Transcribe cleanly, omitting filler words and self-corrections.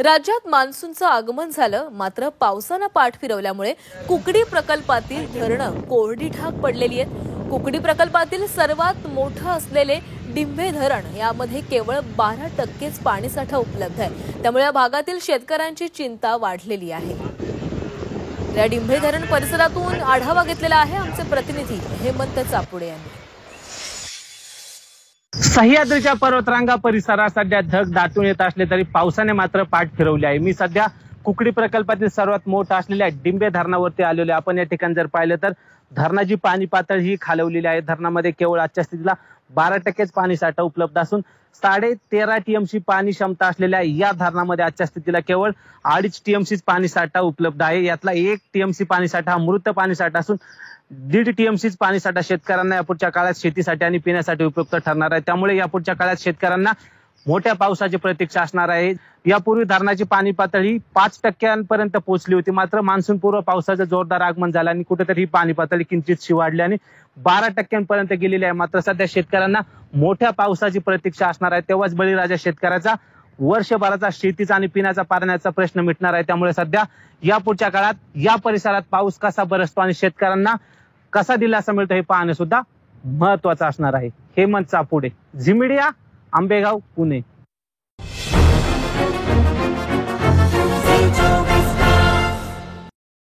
राज्यात मान्सूनचं आगमन झालं, मात्र पावसानं पाठ फिरवल्यामुळे कुकडी प्रकल्पातील धरणं कोरडी ठाक पडलेली आहेत। कुकडी प्रकल्पातील सर्वात मोठं असलेले डिंभे धरण यामध्ये केवळ 12%च पाणीसाठा उपलब्ध आहे। त्यामुळे या भागातील शेतकऱ्यांची चिंता वाढलेली आहे। या डिंभे धरण परिसरातून आढावा घेतलेला आहे आमचे प्रतिनिधी हेमंत चापुडे यांनी। सह्याद्रीच्या पर्वतरांगा परिसरात सध्या ढग दाटून येत असले तरी पावसाने मात्र पाठ फिरवली आहे। मी सध्या कुकडी प्रकल्पातील सर्वात मोठा असलेल्या डिंभे धरणावरती आलेलो आहे। आपण या ठिकाणी जर पाहिलं तर धरणाची पाणी पातळी ही खालवलेली आहे। धरणामध्ये केवळ आजच्या स्थितीला 12%च पाणी साठा उपलब्ध असून 13.5 TMC पाणी क्षमता असलेल्या या धरणामध्ये आजच्या स्थितीला केवळ 2.5 TMC पाणी साठा उपलब्ध आहे। यातला 1 TMC पाणी साठा हा मृत पाणी साठा असून 1.5 TMC पाणी साठा शेतकऱ्यांना यापुढच्या काळात शेतीसाठी आणि पिण्यासाठी उपयुक्त ठरणार आहे। त्यामुळे यापुढच्या काळात शेतकऱ्यांना मोठ्या पावसाची प्रतीक्षा असणार आहे। यापूर्वी धरणाची पाणी पातळी 5% पोहोचली होती, मात्र मान्सून पूर्व पावसाचं जोरदार आगमन झालं आणि कुठेतरी ही पाणी पातळी किंचितशी वाढली आणि 12% गेलेली आहे। मात्र सध्या शेतकऱ्यांना मोठ्या पावसाची प्रतीक्षा असणार आहे, तेव्हाच बळीराजा शेतकऱ्याचा वर्षभराचा शेतीचा आणि पिण्याचा पाण्याचा प्रश्न मिटणार आहे। त्यामुळे सध्या यापुढच्या काळात या परिसरात पाऊस कसा बरसतो आणि शेतकऱ्यांना कसा दिलासा मिळतो हे पाहणे सुद्धा महत्वाचं असणार आहे। Hemant Chapude, Zee media, Ambegaon, Pune.